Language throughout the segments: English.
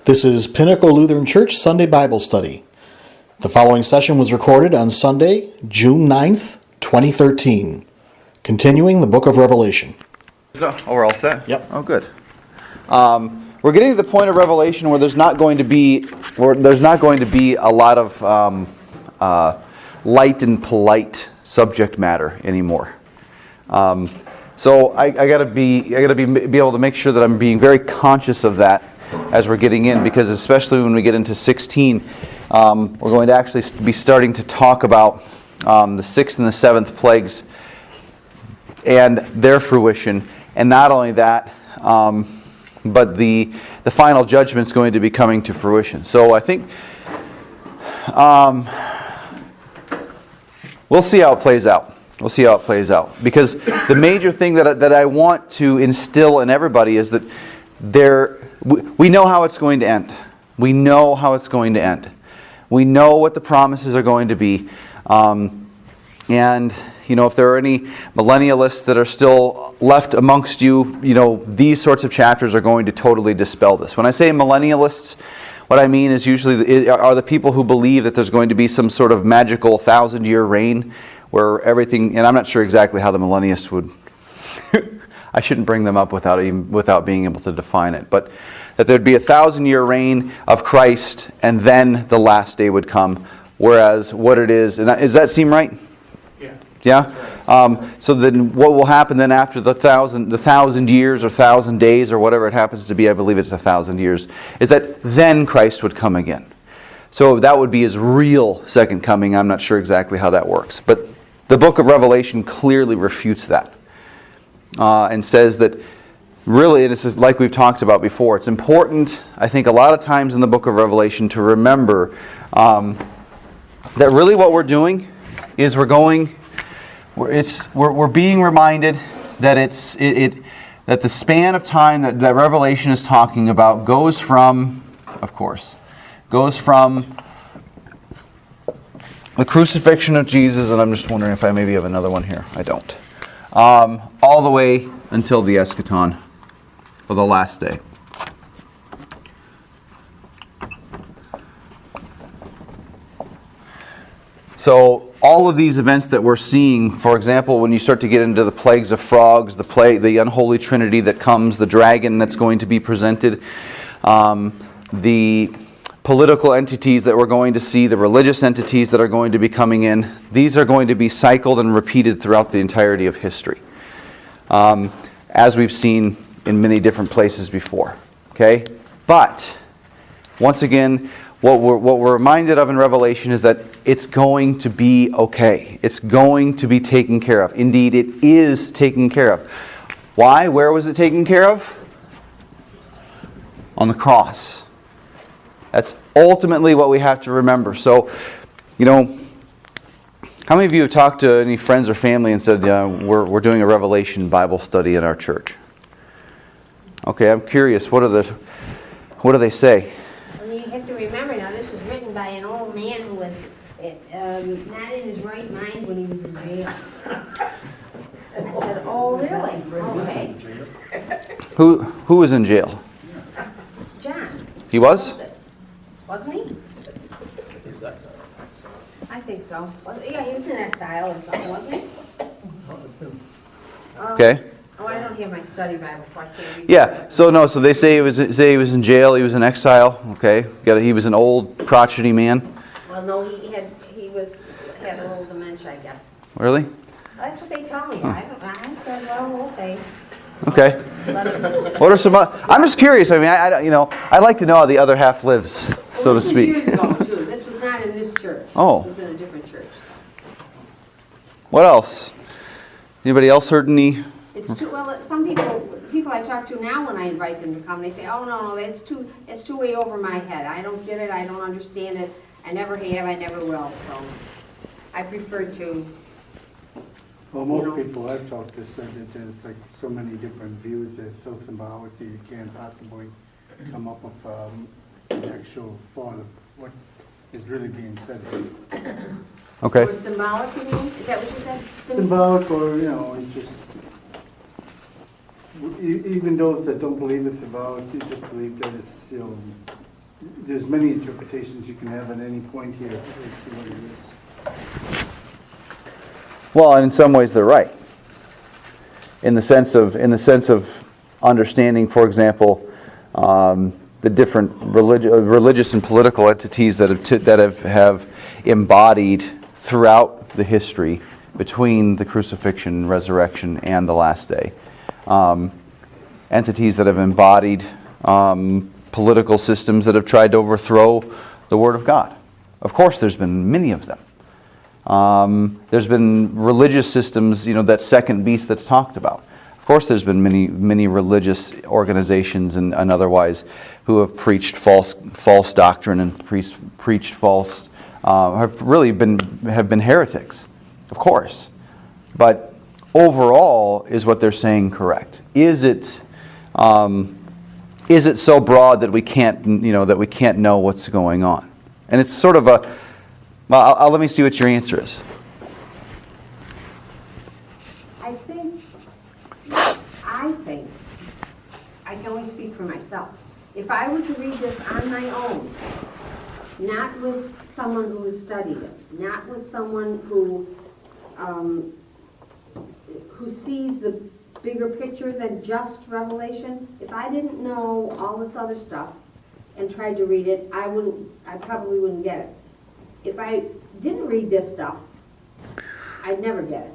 This is Pinnacle Lutheran Church Sunday Bible Study. The following session was recorded on Sunday, June 9th, 2013. Continuing the book of Revelation. Oh, we're all set? Yep. Oh, good. We're getting to the point of Revelation where there's not going to be a lot of light and polite subject matter anymore. So I gotta be able to make sure that I'm being very conscious of that as we're getting in, because especially when we get into 16, we're going to actually be starting to talk about the sixth and the seventh plagues and their fruition, and not only that, but the final judgment is going to be coming to fruition. So I think we'll see how it plays out. We'll see how it plays out, because the major thing that I want to instill in everybody is that we know how it's going to end. We know how it's going to end. We know what the promises are going to be. And, if there are any millennialists that are still left amongst you, these sorts of chapters are going to totally dispel this. When I say millennialists, what I mean is usually are the people who believe that there's going to be some sort of magical 1,000-year reign where everything, and I'm not sure exactly how the millennialists would, I shouldn't bring them up without being able to define it, but that there'd be a 1,000-year reign of Christ and then the last day would come. Whereas what it is, and does that seem right? Yeah? So then what will happen then after the 1,000 years or 1,000 days or whatever it happens to be, I believe it's 1,000 years, is that then Christ would come again. So that would be his real second coming. I'm not sure exactly how that works. But the book of Revelation clearly refutes that. And says that really, and this is like we've talked about before, it's important, I think, a lot of times in the book of Revelation to remember that really what we're doing is we're being reminded that that the span of time that Revelation is talking about goes from the crucifixion of Jesus, and I'm just wondering if I maybe have another one here. I don't. All the way until the eschaton, or the last day. So all of these events that we're seeing, for example, when you start to get into the plagues of frogs, the unholy trinity that comes, the dragon that's going to be presented, the political entities that we're going to see, the religious entities that are going to be coming in, these are going to be cycled and repeated throughout the entirety of history, as we've seen in many different places before. Okay? But, once again, what we're reminded of in Revelation is that it's going to be okay. It's going to be taken care of. Indeed, it is taken care of. Why? Where was it taken care of? On the cross. That's ultimately what we have to remember. So, how many of you have talked to any friends or family and said, we're doing a Revelation Bible study in our church? Okay, I'm curious. What do they say? Well, you have to remember now, this was written by an old man who was not in his right mind when he was in jail. I said, oh, really? Okay. Who was in jail? John. He was? Wasn't he? I think so. Yeah, he was in exile or something, wasn't he? Okay. Oh, I don't have my study Bible, so I can't read. Yeah. So they say he was in jail. He was in exile. Okay. He was an old crotchety man. Well, no, he had a little dementia, I guess. Really? That's what they told me. I said, well, okay. Okay. What are some? I'm just curious. I mean, I'd like to know how the other half lives, so to speak. This was years ago, too. This was not in this church. Oh. This was in a different church. What else? Anybody else heard any? It's too well. Some people I talk to now, when I invite them to come, they say, "Oh no, it's too way over my head. I don't get it. I don't understand it. I never have. I never will." So I prefer to. Well, most people I've talked to said that there's like so many different views that's so symbolic that you can't possibly come up with an actual thought of what is really being said. Okay. Or symbolic, you mean? Is that what you said? Symbolic, or it's just even those that don't believe it's symbolic, you just believe that it's there's many interpretations you can have at any point here as to what it is. Well, and in some ways they're right. In the sense of understanding, for example, the different religious and political entities that have embodied throughout the history between the crucifixion, resurrection, and the last day. Entities that have embodied political systems that have tried to overthrow the Word of God. Of course, there's been many of them. There's been religious systems, that second beast that's talked about. Of course, there's been many religious organizations and otherwise who have preached false doctrine and preached false, have been heretics. Of course, but overall, is what they're saying correct? Is it so broad that we can't know what's going on? And it's sort of a well, let me see what your answer is. I think, I can only speak for myself. If I were to read this on my own, not with someone who has studied it, not with someone who sees the bigger picture than just Revelation, if I didn't know all this other stuff and tried to read it, I probably wouldn't get it. If I didn't read this stuff, I'd never get it.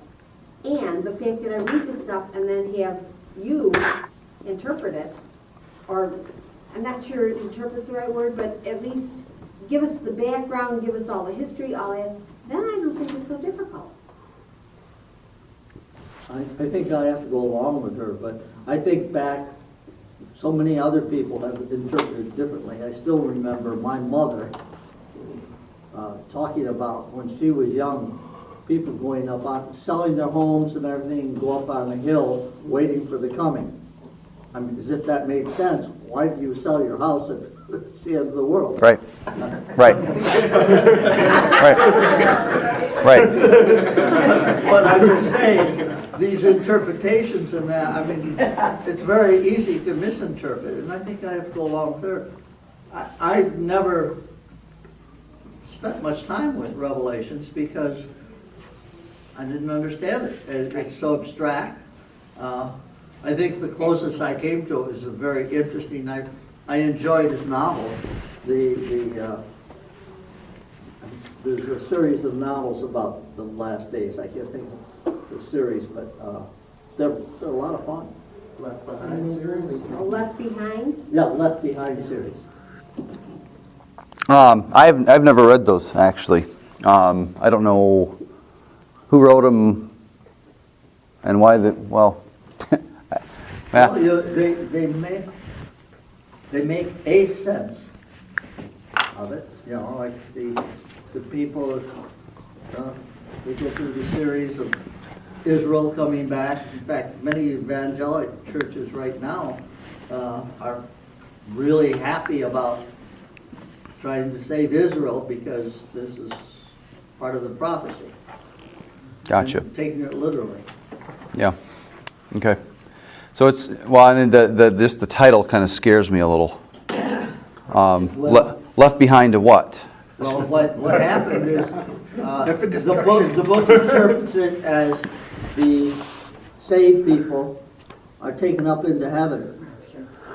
And the fact that I read this stuff and then have you interpret it, or I'm not sure interpret's the right word, but at least give us the background, give us all the history, all that, then I don't think it's so difficult. I think I have to go along with her, but I think back, so many other people have interpreted it differently. I still remember my mother talking about when she was young, people going up, selling their homes and everything, go up on a hill waiting for the coming. I mean, as if that made sense. Why do you sell your house if it's the end of the world? Right. Right. Right. But I'm just saying, these interpretations and that, I mean, it's very easy to misinterpret, and I think I have to go along with her. I've never spent much time with Revelations because I didn't understand it. It's so abstract. I think the closest I came to it is a very interesting. I enjoyed his novel. There's a series of novels about the last days. I can't think of the series, but they're a lot of fun. Left Behind series? Left Behind? Yeah, Left Behind series. I've never read those actually. I don't know who wrote them and why. Well, they make a sense of it. You know, like the people. They go through the series of Israel coming back. In fact, many evangelic churches right now are really happy about trying to save Israel because this is part of the prophecy. Gotcha. And taking it literally. Yeah. Okay. So it's I mean, just the title kind of scares me a little. Left behind to what? Well, what happened is the book interprets it as the saved people are taken up into heaven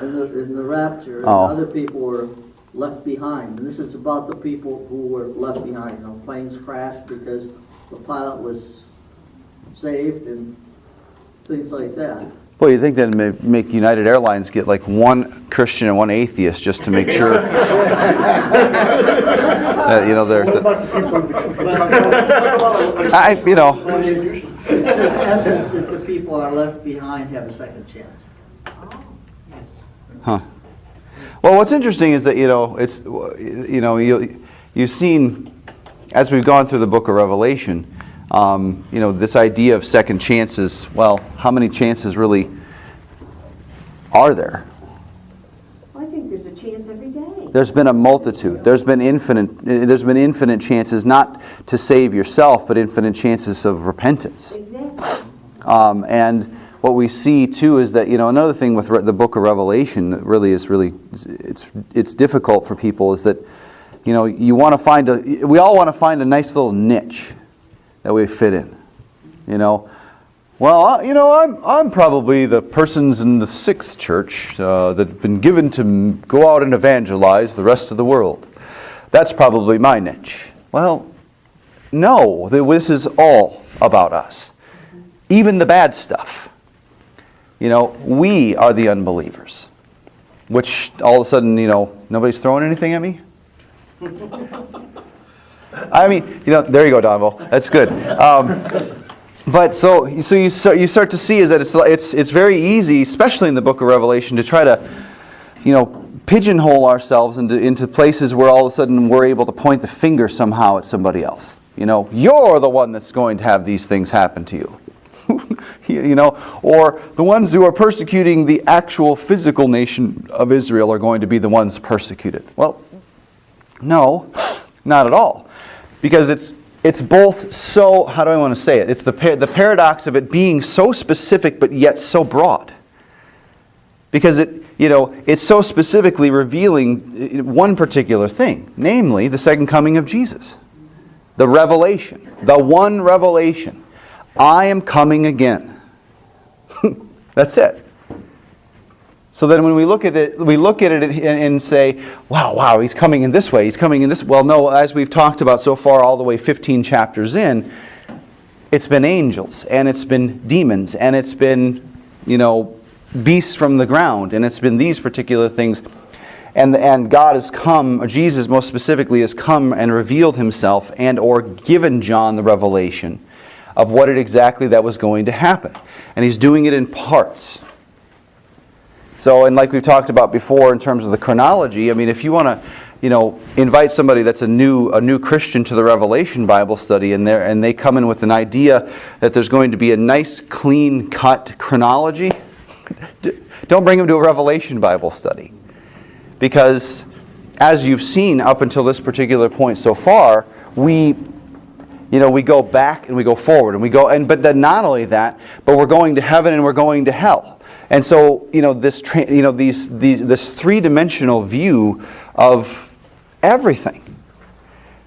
in the rapture, and other people were left behind. And this is about the people who were left behind. You know, planes crashed because the pilot was saved and things like that. Well, you think that'd make United Airlines get like one Christian and one atheist just to make sure that they're. But in essence, if the people are left behind, have a second chance. Huh. Well, what's interesting is that you've seen as we've gone through the book of Revelation, this idea of second chances. Well, how many chances really are there? Well, I think there's a chance every day. There's been a multitude. There's been infinite chances, not to save yourself, but infinite chances of repentance. Exactly. And what we see too is that, another thing with the book of Revelation that really is it's difficult for people is that, you want to find we all want to find a nice little niche that we fit in, Well, I'm probably the persons in the sixth church that have been given to go out and evangelize the rest of the world. That's probably my niche. Well, no, this is all about us. Even the bad stuff. We are the unbelievers. Which all of a sudden, nobody's throwing anything at me? I mean, there you go, Donvo. That's good. But so you start to see is that it's very easy, especially in the book of Revelation, to try to, pigeonhole ourselves into places where all of a sudden we're able to point the finger somehow at somebody else. You're the one that's going to have these things happen to you. Or the ones who are persecuting the actual physical nation of Israel are going to be the ones persecuted. Well, no, not at all. Because it's both so, how do I want to say it? It's the paradox of it being so specific but yet so broad. Because it's so specifically revealing one particular thing, namely the second coming of Jesus. The revelation, the one revelation. I am coming again. That's it. So then when we look at it and say, wow, he's coming in this way, he's coming in this. Well, no, as we've talked about so far, all the way 15 chapters in, it's been angels, and it's been demons, and it's been, beasts from the ground, and it's been these particular things. And God has come, or Jesus most specifically has come and revealed himself and or given John the revelation of what it exactly that was going to happen. And he's doing it in parts. So, and like we've talked about before in terms of the chronology, I mean, if you want to, invite somebody that's a new Christian to the Revelation Bible study, and they come in with an idea that there's going to be a nice, clean-cut chronology, don't bring them to a Revelation Bible study. Because, as you've seen up until this particular point so far, we go back and we go forward, but then not only that, but we're going to heaven and we're going to hell. And so, this three-dimensional view of everything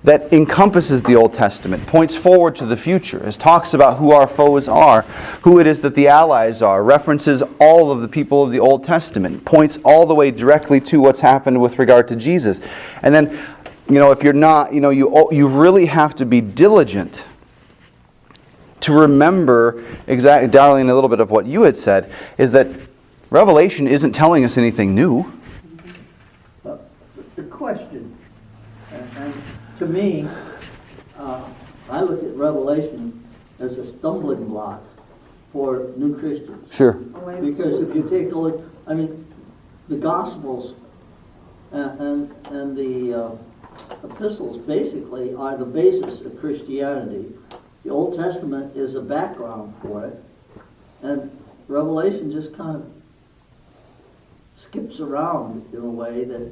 that encompasses the Old Testament, points forward to the future, it talks about who our foes are, who it is that the allies are, references all of the people of the Old Testament, points all the way directly to what's happened with regard to Jesus. And then, if you're not, you really have to be diligent to remember exactly, Darlene, a little bit of what you had said, is that Revelation isn't telling us anything new. The question, and to me, I look at Revelation as a stumbling block for new Christians. Sure. Because if you take a look, the Gospels and the epistles basically are the basis of Christianity. The Old Testament is a background for it, and Revelation just kind of skips around in a way that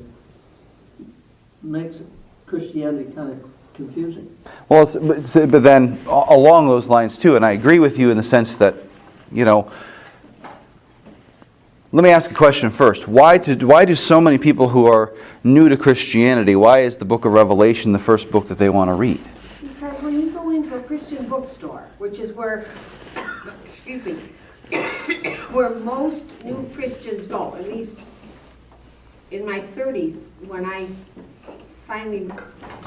makes Christianity kind of confusing. Well, but then along those lines too, and I agree with you in the sense that, let me ask a question first. Why do so many people who are new to Christianity, why is the book of Revelation the first book that they want to read? Because when you go into a Christian bookstore, which is where, excuse me, where most new Christians go, at least in my 30s, when I finally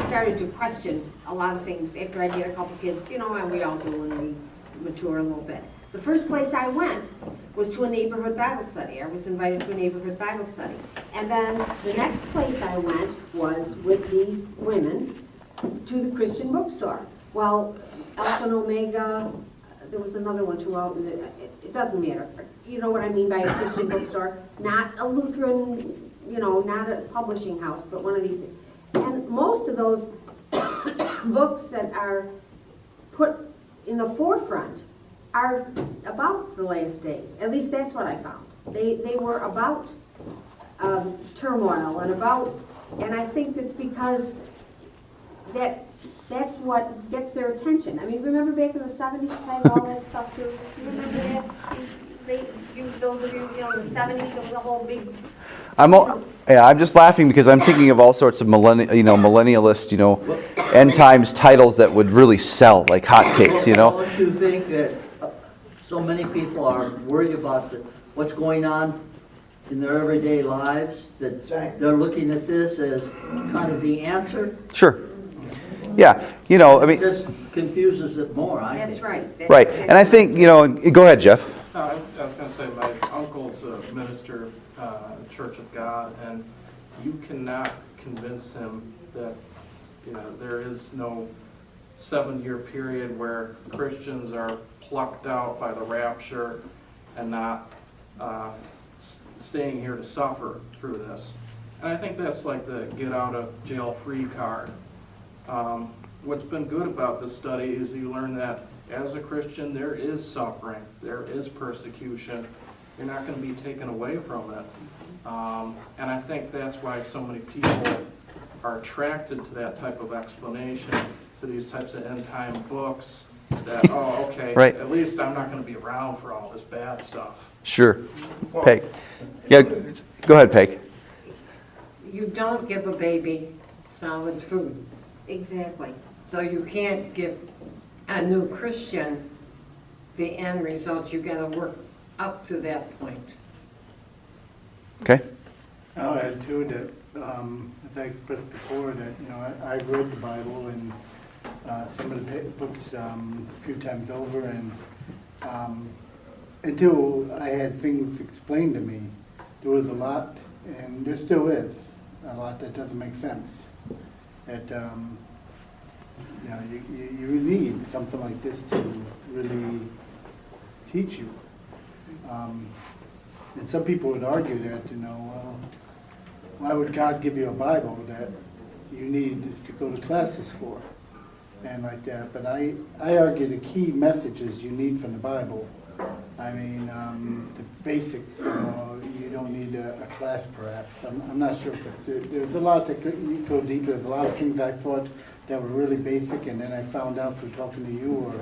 started to question a lot of things after I get a couple kids, and we all do when we mature a little bit. The first place I went was to a neighborhood Bible study. I was invited to a neighborhood Bible study. And then the next place I went was with these women to the Christian bookstore. Well, Alpha and Omega, there was another one too out in it doesn't matter. You know what I mean by a Christian bookstore? Not a Lutheran, not a publishing house, but one of these. And most of those books that are put in the forefront are about the last days. At least that's what I found. They were about turmoil and I think that's because that's what gets their attention. Remember back in the 70s, had all that stuff too? You remember that? those of you, in the 70s, there was a whole big, I'm just laughing because I'm thinking of all sorts of millennialist, end times titles that would really sell like hotcakes, Don't you think that so many people are worried about what's going on in their everyday lives, that they're looking at this as kind of the answer? Sure. Yeah, I It mean, just confuses it more, I think. that's right. right. And I think, go ahead, Jeff. I was going to say, my uncle's a minister, Church of God, and you cannot convince him that, there is no 7-year period where Christians are plucked out by the rapture and not staying here to suffer through this. And I think that's like the get out of jail free card. What's been good about this study is you learn that as a Christian, there is suffering, there is persecution. You're not going to be taken away from it. And I think that's why so many people are attracted to that type of explanation, to these types of end time books, that, oh, okay, Right. at least I'm not going to be around for all this bad stuff. Sure. Peg. Yeah, go ahead, Peg. You don't give a baby solid food, Exactly. so you can't give a new Christian the end result. You gotta work up to that point. Okay. I'll add too that, as I expressed before, that, I've read the Bible and some of the books a few times over, and until I had things explained to me, there was a lot, and there still is, a lot that doesn't make sense. That, you need something like this to really teach you. And some people would argue that, well, why would God give you a Bible that you need to go to classes for? And like that. But I argue the key messages you need from the Bible. I mean, the basics, you don't need a class perhaps. I'm not sure, but there's a lot that you go deeper. There's a lot of things I thought that were really basic, and then I found out through talking to you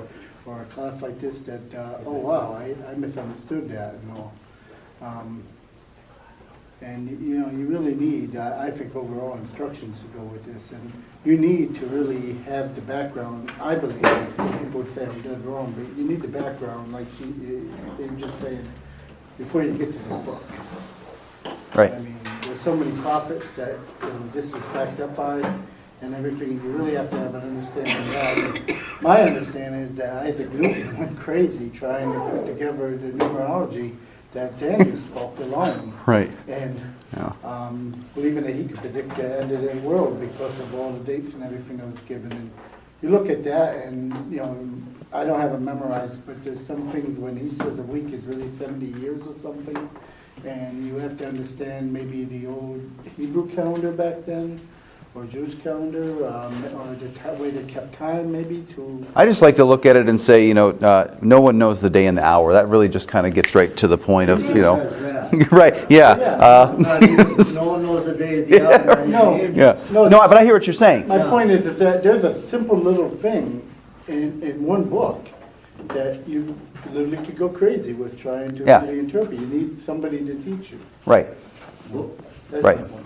or a class like this that, oh wow, I misunderstood that and all. And you really need, I think, overall instructions to go with this, and you need to really have the background. I believe, some people would say I'm dead wrong, but you need the background, like you're just saying, before you get to this book. Right. I mean, there's so many prophets that this is backed up by, and everything. You really have to have an understanding of that. And my understanding is that Isaac Newton went crazy trying to put together the numerology that Daniel spoke alone. Right. And Yeah. believing that he could predict the end of the world because of all the dates and everything that was given. And you look at that, and I don't have it memorized, but there's some things when he says a week is really 70 years or something, and you have to understand maybe the old Hebrew calendar back then, or Jewish calendar, or the way they kept time maybe to. I just like to look at it and say, no one knows the day and the hour. That really just kind of gets right to the point of, Says that. right, yeah. No one knows the day of the hour. No. Yeah. No, but I hear what you're saying. My point is that there's a simple little thing in one book that you literally could go crazy with trying to Yeah. really interpret. You need somebody to teach you. Right. That's Right. my point.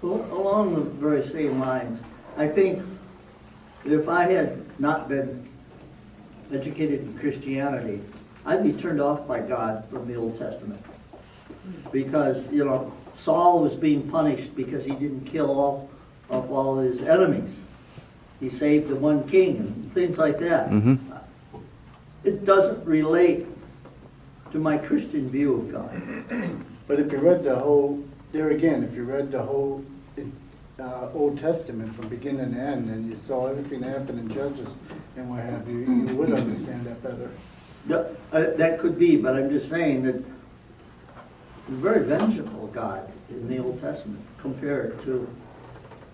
Well, along the very same lines, I think that if I had not been educated in Christianity, I'd be turned off by God from the Old Testament. Because, Saul was being punished because he didn't kill all of all his enemies. He saved the one king and things like that. Mm-hmm. It doesn't relate to my Christian view of God. But if you read the whole, there again, if you read the whole Old Testament from beginning to end, and you saw everything that happened in Judges and what have you, you would understand that better. That could be, but I'm just saying that he's a very vengeful God in the Old Testament compared to.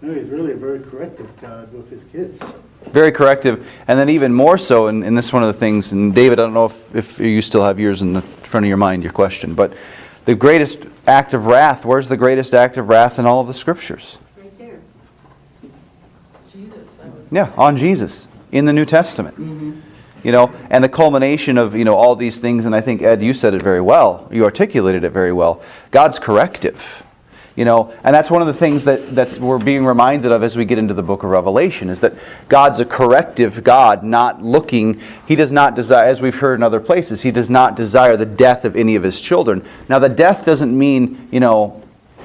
No, he's really a very corrective God with his kids. Very corrective. And then even more so, and this is one of the things, and David, I don't know if you still have yours in the front of your mind, your question, but the greatest act of wrath, where's the greatest act of wrath in all of the Scriptures? Right there. Jesus, Yeah, on Jesus, in the New Testament. and the culmination of, all these things, and I think, Ed, you said it very well. You articulated it very well. God's corrective. And that's one of the things that we're being reminded of as we get into the book of Revelation, is that God's a corrective God, not looking. He does not desire, as we've heard in other places, He does not desire the death of any of His children. Now, the death doesn't mean,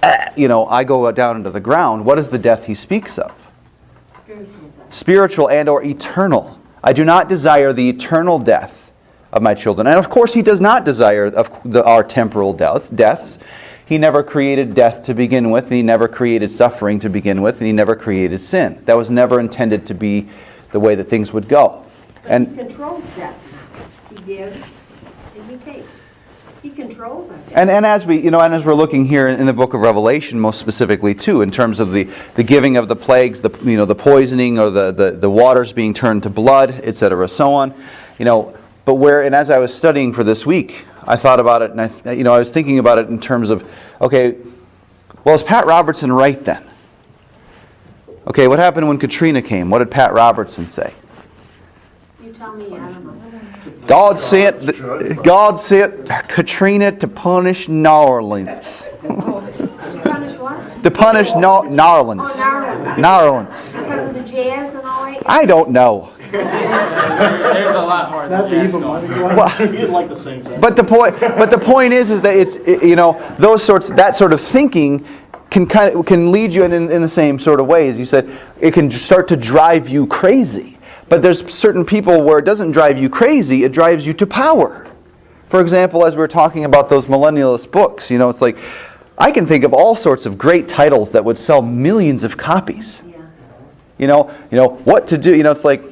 I go down into the ground. What is the death He speaks of? Spiritual and or eternal. I do not desire the eternal death of my children. And of course, He does not desire our temporal deaths. He never created death to begin with. He never created suffering to begin with. And He never created sin. That was never intended to be the way that things would go. But He controls death. He gives and He takes. He controls our death. And as we, and as we're looking here in the book of Revelation, most specifically too, in terms of the giving of the plagues, the poisoning, or the waters being turned to blood, etc., so on, But and as I was studying for this week, I thought about it, and I was thinking about it in terms of, okay, well, is Pat Robertson right then? Okay, what happened when Katrina came? What did Pat Robertson say? You tell me, I don't know. God sent Katrina to punish New Orleans. To punish what? To punish New Orleans. Oh, New Orleans. because of the jazz and all that? I don't know. There's a lot more than Not to even money. You'd like to sing something. But the point is that it's that sort of thinking can lead you in the same sort of way as you said. It can start to drive you crazy. But there's certain people where it doesn't drive you crazy, it drives you to power. For example, as we were talking about those millennialist books, it's like, I can think of all sorts of great titles that would sell millions of copies. Yeah. What to do, it's like,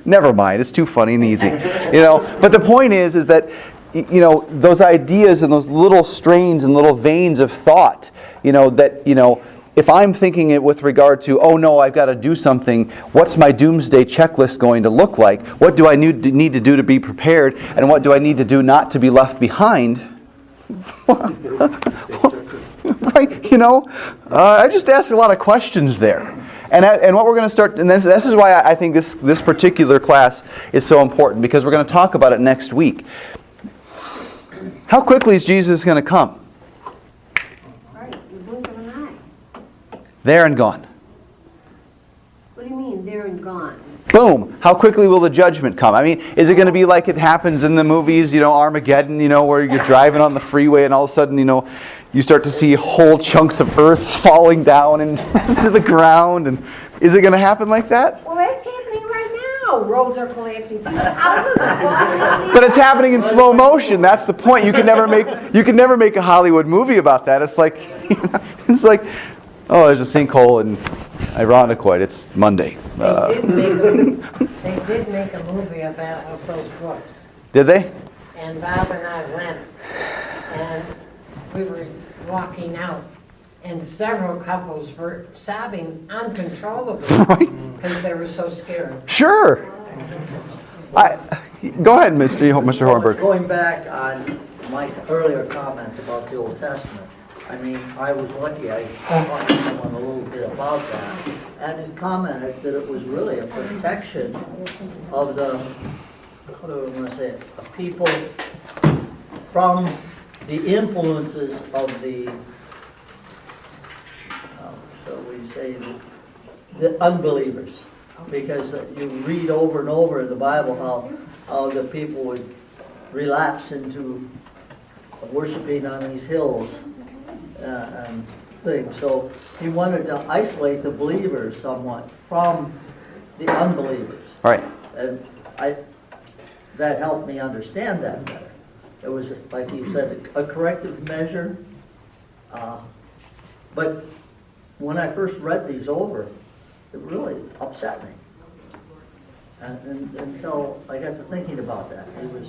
never mind, it's too funny and easy. But the point is that, those ideas and those little strains and little veins of thought, if I'm thinking it with regard to, oh no, I've got to do something, what's my doomsday checklist going to look like? What do I need to do to be prepared? And what do I need to do not to be left behind? Right, I just asked a lot of questions there. And what we're going to start, and this is why I think this particular class is so important, because we're going to talk about it next week. How quickly is Jesus going to come? Right, in the blink of an eye. There and gone. What do you mean, there and gone? Boom. How quickly will the judgment come? I mean, is it going to be like it happens in the movies, Armageddon, where you're driving on the freeway and all of a sudden, you start to see whole chunks of earth falling down into the ground? And is it going to happen like that? Well, that's happening right now. Roads are collapsing. Houses are falling. But it's happening in slow motion. That's the point. You can never make a Hollywood movie about that. It's like, oh, there's a sinkhole in Irondequoit. It's Monday. They did make a movie of those books. Did they? And Bob and I went, and we were walking out, and several couples were sobbing uncontrollably because they were so scared. Sure. Go ahead, Mr. Hornberg. Going back on my earlier comments about the Old Testament, I mean, I was lucky, I talked to someone a little bit about that, and he commented that it was really a protection of the, how do I want to say it, of people from the influences of the, shall we say, the unbelievers. Because you read over and over in the Bible how the people would relapse into worshiping on these hills and things. So he wanted to isolate the believers somewhat from the unbelievers. Right. And that helped me understand that better. It was, like you said, a corrective measure. But when I first read these over, it really upset me. And until I got to thinking about that. It was,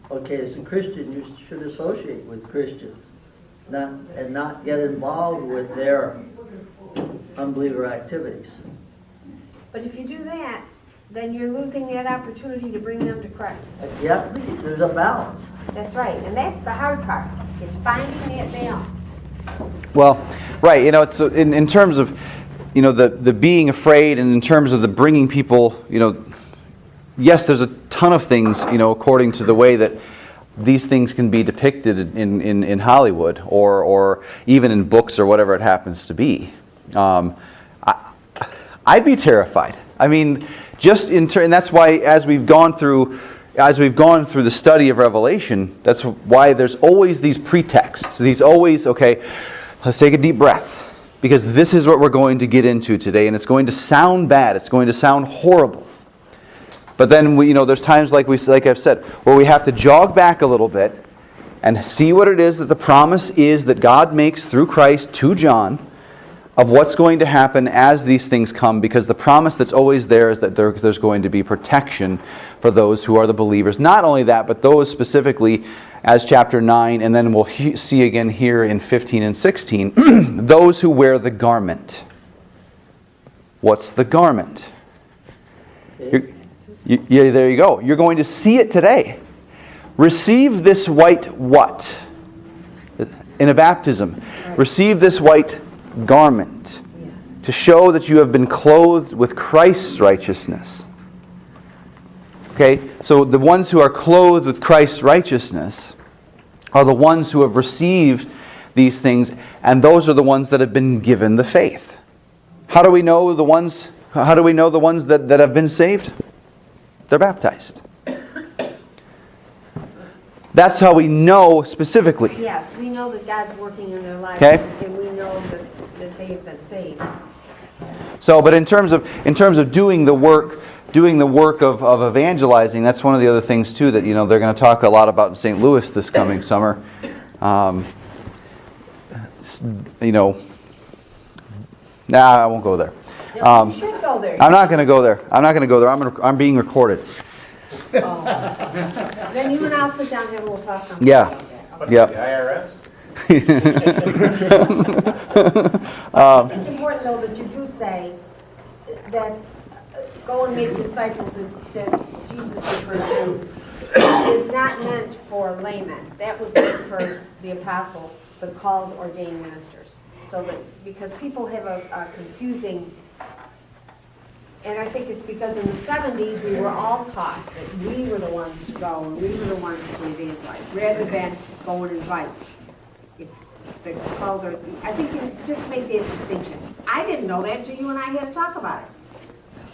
okay, as a Christian, you should associate with Christians, not get involved with their unbeliever activities. But if you do that, then you're losing that opportunity to bring them to Christ. Yeah, there's a balance. That's right, and that's the hard part, is finding that balance. Well, right. It's in terms of, the being afraid, and in terms of the bringing people, yes, there's a ton of things, according to the way that these things can be depicted in Hollywood or even in books or whatever it happens to be. I'd be terrified. I mean, and that's why as we've gone through the study of Revelation, that's why there's always these pretexts. Okay, let's take a deep breath, because this is what we're going to get into today, and it's going to sound bad. It's going to sound horrible. But then there's times like I've said, where we have to jog back a little bit and see what it is that the promise is that God makes through Christ to John of what's going to happen as these things come, because the promise that's always there is that there's going to be protection for those who are the believers. Not only that, but those specifically as chapter 9, and then we'll see again here in 15 and 16, those who wear the garment. What's the garment? Yeah, there you go. You're going to see it today. Receive this white what? In a baptism. Receive this white garment to show that you have been clothed with Christ's righteousness. Okay, so the ones who are clothed with Christ's righteousness are the ones who have received these things, and those are the ones that have been given the faith. How do we know the ones that have been saved? They're baptized. That's how we know specifically. Yes, we know that God's working in their lives, Okay. and we know that they've been saved. So, but in terms of doing the work of evangelizing, that's one of the other things too that they're going to talk a lot about in St. Louis this coming summer. Nah, I won't go there. You should go there. I'm not going to go there. I'm being recorded. Then you and I'll sit down here and we'll talk something Yeah. about that. Yep. The IRS? It's important though that you do say that go and make disciples that Jesus referred to is not meant for laymen. That was meant for the apostles, the called ordained ministers. So that, because people have a confusing, and I think it's because in the 70s we were all taught that we were the ones to go and we were the ones to evangelize, rather than go and invite. It's the called or, I think it's just make that distinction. I didn't know that until you and I had to talk about it.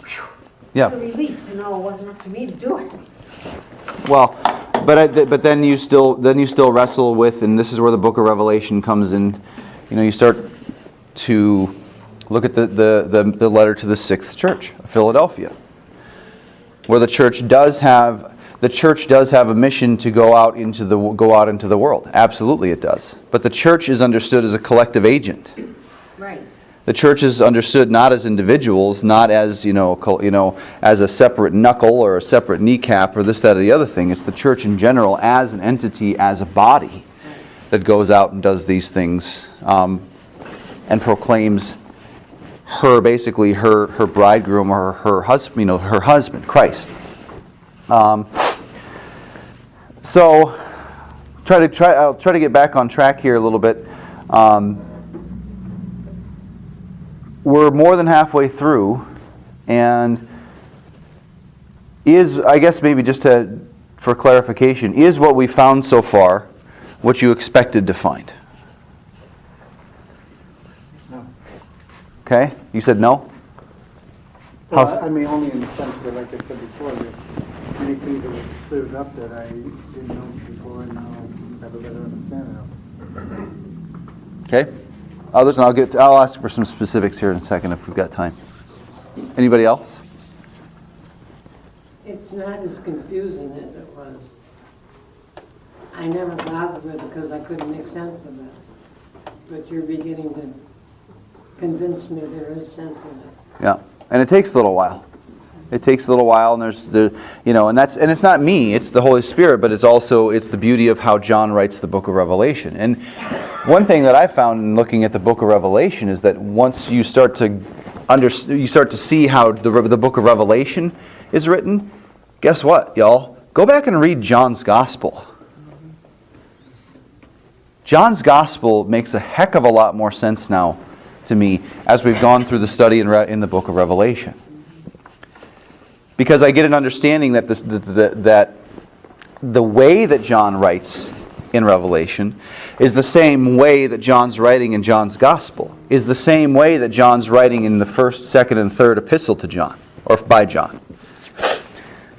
Whew. Yeah. It's a relief to know it wasn't up to me to do it. Well, but then you still wrestle with, and this is where the Book of Revelation comes in. You start to look at the letter to the sixth church, Philadelphia, where the church does have a mission to go out into the world. Absolutely, it does. But the church is understood as a collective agent. Right. The church is understood not as individuals, not as as a separate knuckle or a separate kneecap or this, that, or the other thing. It's the church in general as an entity, as a body, that goes out and does these things and proclaims her bridegroom or her husband, her husband, Christ. So I'll try to get back on track here a little bit. We're more than halfway through, and I guess maybe just for clarification, is what we found so far what you expected to find? No. Okay, you said no? Well, I mean, only in the sense that, like I said before, there's many things that were cleared up that I didn't know before, and now have a better understanding of. Okay. Others, and I'll ask for some specifics here in a second if we've got time. Anybody else? It's not as confusing as it was. I never bothered with it because I couldn't make sense of it. But you're beginning to convince me there is sense in it. Yeah, and it takes a little while. It takes a little while, and and it's not me, it's the Holy Spirit, but it's the beauty of how John writes the Book of Revelation. And one thing that I found in looking at the Book of Revelation is that once you start to see how the Book of Revelation is written, guess what, y'all? Go back and read John's Gospel. John's Gospel makes a heck of a lot more sense now to me as we've gone through the study in the book of Revelation. Because I get an understanding that that the way that John writes in Revelation is the same way that John's writing in John's Gospel, is the same way that John's writing in the 1st, 2nd, and 3rd epistle to John, or by John.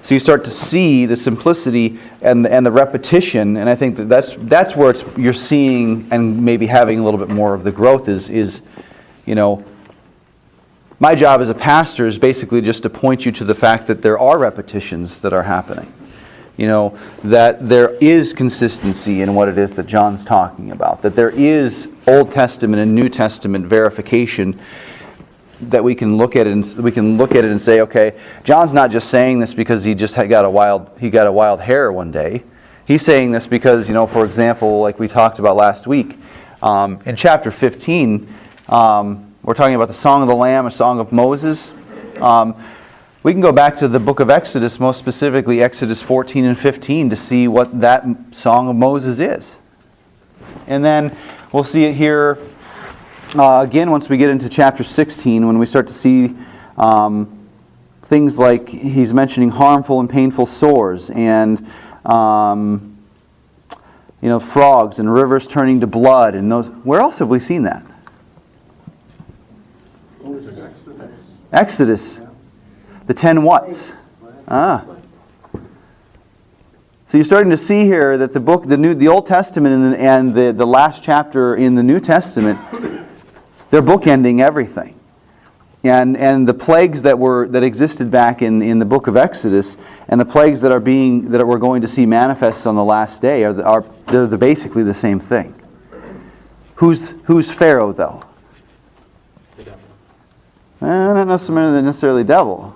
So you start to see the simplicity and the repetition, and I think that's where you're seeing and maybe having a little bit more of the growth is my job as a pastor is basically just to point you to the fact that there are repetitions that are happening. That there is consistency in what it is that John's talking about, that there is Old Testament and New Testament verification, that we can look at it and say, okay, John's not just saying this because he just got a wild hair one day. He's saying this because, for example, like we talked about last week, in chapter 15, we're talking about the Song of the Lamb, a song of Moses. We can go back to the book of Exodus, most specifically Exodus 14 and 15, to see what that Song of Moses is. And then we'll see it here again once we get into chapter 16, when we start to see things like he's mentioning harmful and painful sores and frogs and rivers turning to blood and those. Where else have we seen that? Exodus. The 10 whats. So you're starting to see here that the Old Testament and the last chapter in the New Testament, they're bookending everything. And the plagues that existed back in the book of Exodus, and the plagues that we're going to see manifest on the last day they're basically the same thing. Who's Pharaoh though? Not necessarily devil.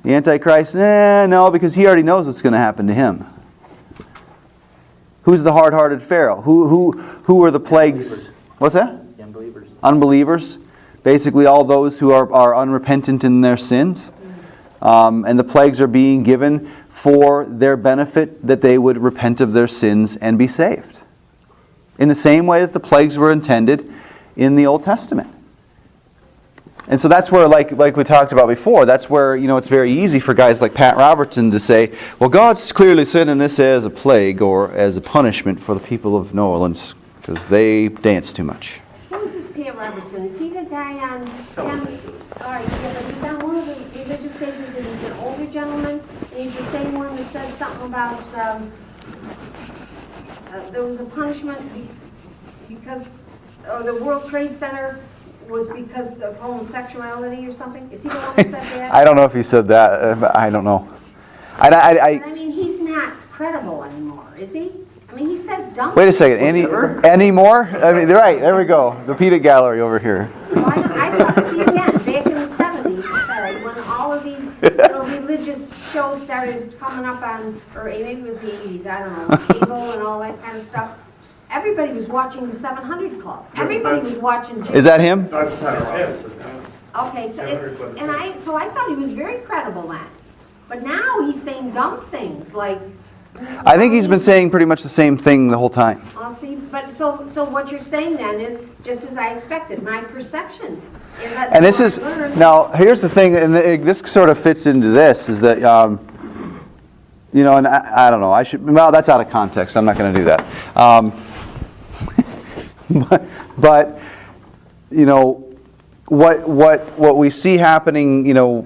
The Antichrist? No, because he already knows what's going to happen to him. Who's the hard-hearted Pharaoh? Who are the plagues? Unbelievers. What's that? Unbelievers. Unbelievers. Basically all those who are unrepentant in their sins. And the plagues are being given for their benefit, that they would repent of their sins and be saved. In the same way that the plagues were intended in the Old Testament. And so that's where, like we talked about before, that's where it's very easy for guys like Pat Robertson to say, well, God's clearly sending this as a plague or as a punishment for the people of New Orleans because they dance too much. Who's this Pat Robertson? Is he the guy on... All right, yeah, but he's on one of the religious stations, and he's an older gentleman, and he's the same one that said something about there was a punishment because the World Trade Center was because of homosexuality or something? Is he the one that said that? I don't know if he said that. I don't know. I mean, he's not credible anymore, is he? I mean, he says dumb. Wait a second. Any more? I mean, right. There we go. The Peanut Gallery over here. Well, I thought, see again, back in the 70s, when all of these religious shows started coming up on, or maybe it was the 80s, I don't know, cable and all that kind of stuff. Everybody was watching the 700 Club. Everybody was watching. Is that him? Okay, so I thought he was very credible then, but now he's saying dumb things like. I think he's been saying pretty much the same thing the whole time. I'll see, but so what you're saying then is just as I expected. My perception is that. And this is now. Here's the thing, and this sort of fits into this is that. And I don't know. Well, that's out of context. I'm not going to do that. But what we see happening,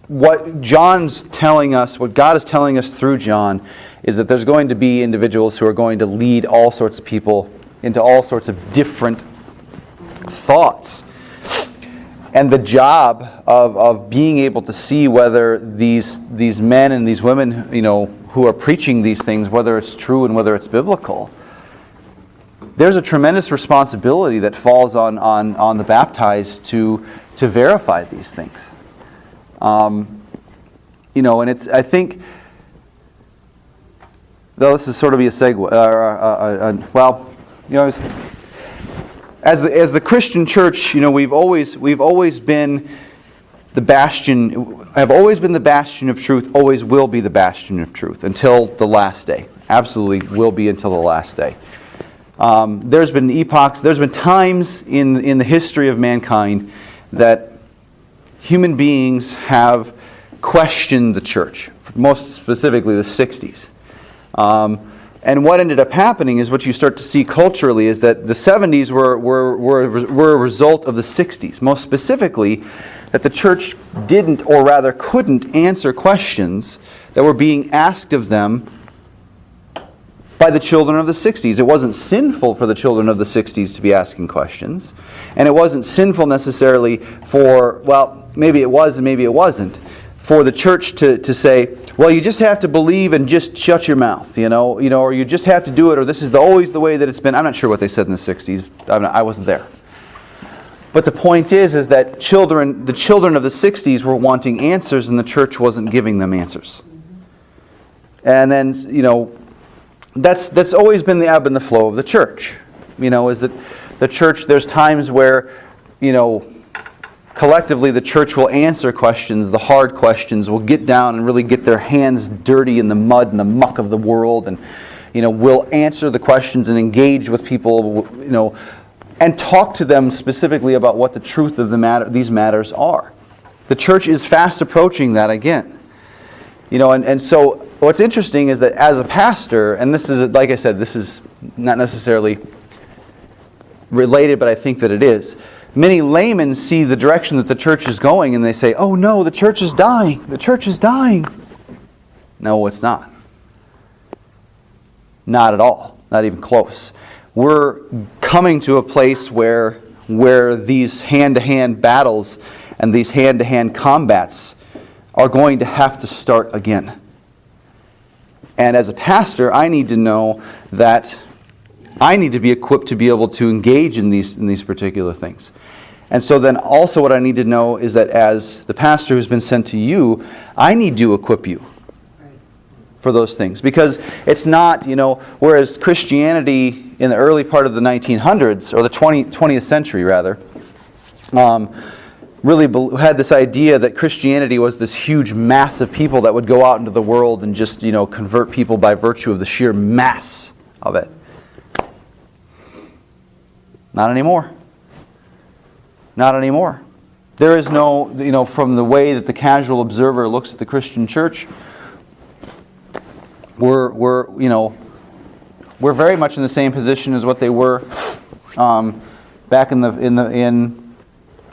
what John's telling us, what God is telling us through John, is that there's going to be individuals who are going to lead all sorts of people into all sorts of different thoughts. And the job of being able to see whether these men and these women, who are preaching these things, whether it's true and whether it's biblical, there's a tremendous responsibility that falls on the baptized to verify these things. And it's, I think, though this is sort of be a segue, as the Christian church, we've always been the bastion. Have always been the bastion of truth. Always will be the bastion of truth until the last day. Absolutely will be until the last day. There's been epochs, there's been times in the history of mankind that human beings have questioned the church, most specifically the 60s. And what ended up happening is what you start to see culturally is that the 70s were a result of the 60s. Most specifically, that the church didn't, or rather couldn't, answer questions that were being asked of them by the children of the 60s. It wasn't sinful for the children of the 60s to be asking questions. And it wasn't sinful necessarily for, well, maybe it was and maybe it wasn't, for the church to say, well, you just have to believe and just shut your mouth, or you just have to do it, or this is always the way that it's been. I'm not sure what they said in the 60s. I wasn't there. But the point is that the children of the 60s were wanting answers and the church wasn't giving them answers. And then, that's always been the ebb and the flow of the church. Is that the church, there's times where, collectively the church will answer questions, the hard questions, will get down and really get their hands dirty in the mud and the muck of the world, and will answer the questions and engage with people, and talk to them specifically about what the truth of these matters are. The church is fast approaching that again. And so what's interesting is that as a pastor, and this is, like I said, this is not necessarily related, but I think that it is. Many laymen see the direction that the church is going and they say, oh no, the church is dying. The church is dying. No, it's not. Not at all. Not even close. We're coming to a place where these hand-to-hand battles and these hand-to-hand combats are going to have to start again. And as a pastor, I need to know that I need to be equipped to be able to engage in these particular things. And so then also what I need to know is that as the pastor who's been sent to you, I need to equip you for those things. Because it's not, whereas Christianity in the early part of the 1900s, or the 20th century rather, really had this idea that Christianity was this huge mass of people that would go out into the world and just, convert people by virtue of the sheer mass of it. Not anymore. Not anymore. There is no, from the way that the casual observer looks at the Christian church, we're very much in the same position as what they were back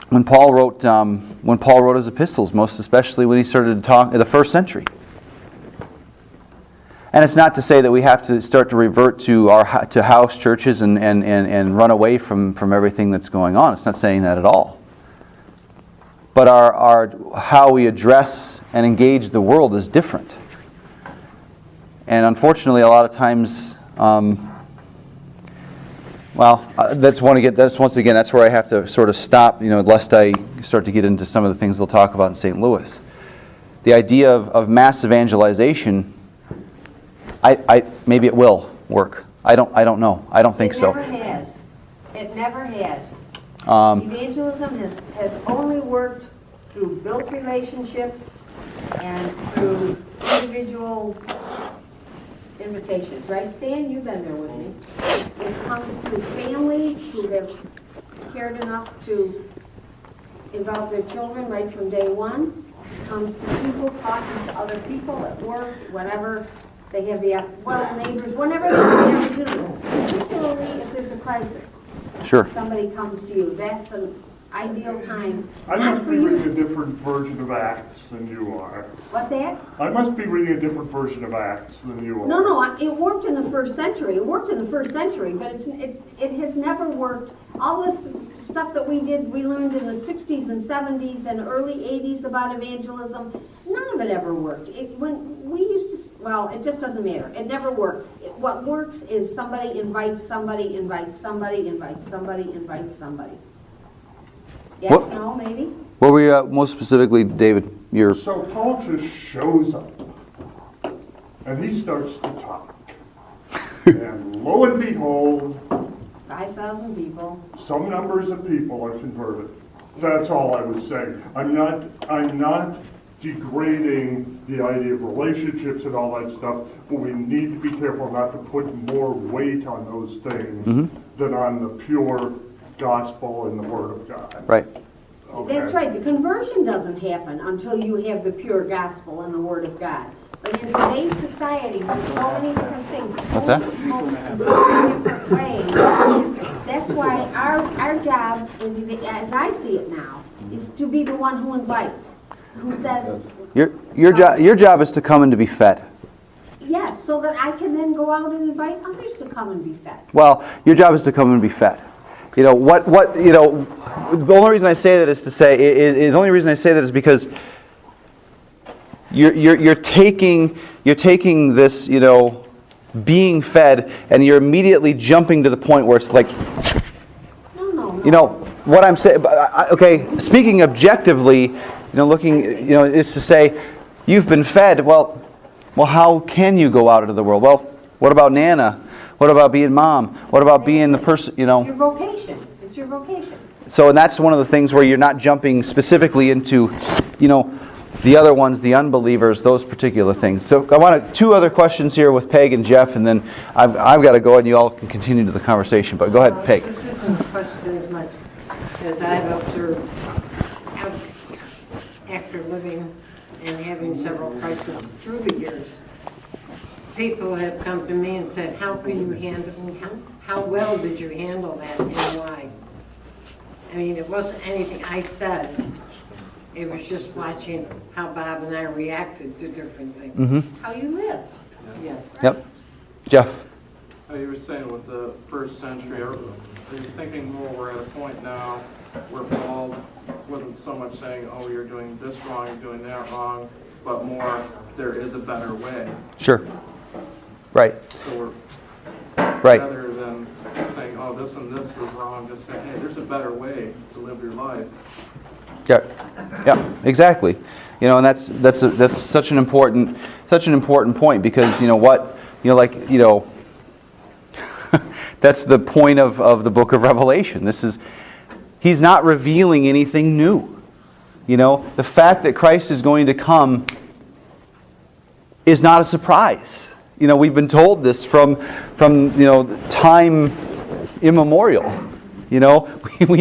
when Paul wrote his epistles, most especially when he started to talk in the first century. And it's not to say that we have to start to revert to house churches and run away from everything that's going on. It's not saying that at all. But our how we address and engage the world is different. And unfortunately, a lot of times, that's where I have to sort of stop, lest I start to get into some of the things they'll talk about in St. Louis. The idea of mass evangelization, maybe it will work. I don't know. I don't think so. It never has. It never has. Evangelism has only worked through built relationships and through individual invitations. Right, Stan? You've been there with me. It comes to families who have cared enough to involve their children right from day one. It comes to people talking to other people at work, whenever they have neighbors, whenever they have the opportunity, particularly if there's a crisis. Sure. Somebody comes to you. That's an ideal time. I Not must for be you. reading a different version of Acts than you are. What's that? I must be reading a different version of Acts than you are. No, it worked in the first century. But it has never worked. All this stuff that we learned in the 60s and 70s and early 80s about evangelism, none of it ever worked. It just doesn't matter. It never worked. What works is somebody invites somebody, invites somebody, invites somebody, invites somebody. Yes, What? no, maybe? What were you, most specifically, David? So Paul just shows up, and he starts to talk. And lo and behold, 5,000 people. some numbers of people are converted. That's all I was saying. I'm not degrading the idea of relationships and all that stuff, but we need to be careful not to put more weight on those things than on the pure gospel and the Word of God. Right. Okay? That's right, the conversion doesn't happen until you have the pure gospel and the word of God. But in today's society, with so many different things. What's that? In so many different ways. That's why our job is, as I see it now, is to be the one who invites, who says, Your job is to come and to be fed. yes, so that I can then go out and invite others to come and be fed. Well, your job is to come and be fed. You know, the only reason I say that is to say, the only reason I say that is because you're taking this, being fed, and you're immediately jumping to the point where it's like, No. what I'm saying, okay, speaking objectively, is to say, you've been fed, well, how can you go out into the world? Well, what about Nana? What about being mom? What about being the person, Your vocation, it's your vocation. So, and that's one of the things where you're not jumping specifically into, the other ones, the unbelievers, those particular things. So I want two other questions here with Peg and Jeff, and then I've got to go and you all can continue to the conversation. But go ahead, Peg. This isn't a question as much as I've observed after living and having several crises through the years. People have come to me and said, how well did you handle that and why? I mean, it wasn't anything I said. It was just watching how Bob and I reacted to different things. How you live. Yes. Yep. Jeff. You were saying with the first century, are you thinking more we're at a point now where Paul wasn't so much saying, oh, you're doing this wrong, you're doing that wrong, but more, there is a better way. Sure. Right. So Right. rather than saying, oh, this and this is wrong, just saying, hey, there's a better way to live your life. Yeah, exactly. And that's such an important point, because that's the point of the book of Revelation. He's not revealing anything new. The fact that Christ is going to come is not a surprise. We've been told this from time immemorial. We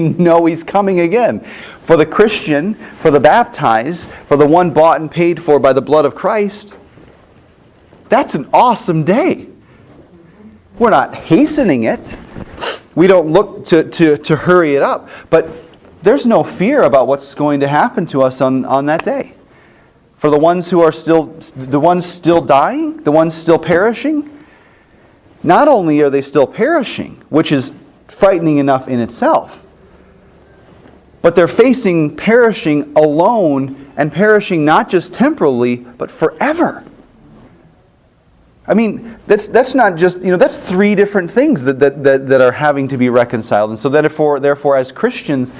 know He's coming again. For the Christian, for the baptized, for the one bought and paid for by the blood of Christ, that's an awesome day. We're not hastening it. We don't look to hurry it up. But there's no fear about what's going to happen to us on that day. For the ones who are still dying, the ones still perishing, not only are they still perishing, which is frightening enough in itself, but they're facing perishing alone, and perishing not just temporally, but forever. I mean, that's not just, that's three different things that are having to be reconciled. And so therefore as Christians,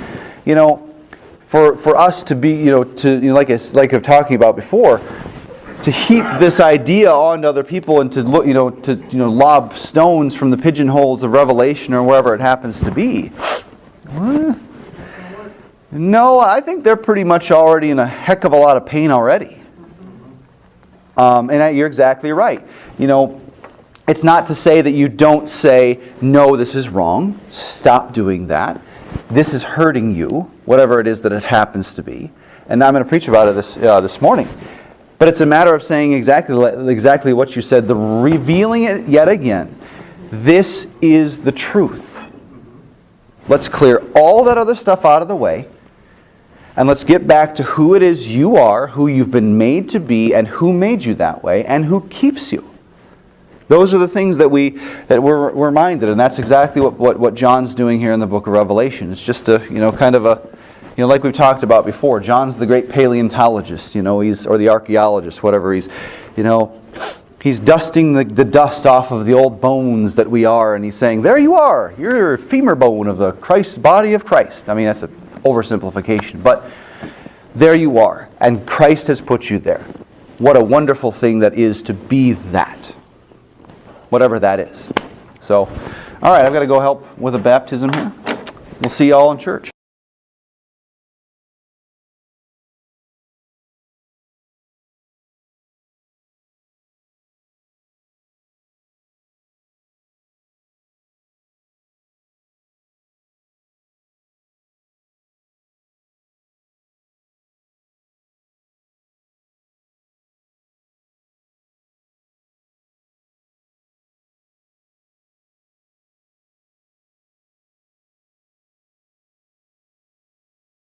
for us to be, like I'm talking about before, to heap this idea onto other people and to look, lob stones from the pigeonholes of Revelation or wherever it happens to be. No, I think they're pretty much already in a heck of a lot of pain already. And you're exactly right. It's not to say that you don't say, no, this is wrong. Stop doing that. This is hurting you, whatever it is that it happens to be. And I'm going to preach about it this morning. But it's a matter of saying exactly what you said, the revealing it yet again. This is the truth. Let's clear all that other stuff out of the way, and let's get back to who it is you are, who you've been made to be, and who made you that way, and who keeps you. Those are the things that we're reminded, and that's exactly what John's doing here in the book of Revelation. It's just a kind of a like we've talked about before. John's the great paleontologist, or the archaeologist, whatever. He's dusting the dust off of the old bones that we are, and he's saying, there you are, you're a femur bone of the body of Christ. I mean, that's an oversimplification, but there you are, and Christ has put you there. What a wonderful thing that is to be that, whatever that is. So, all right, I've got to go help with a baptism here. We'll see you all in church.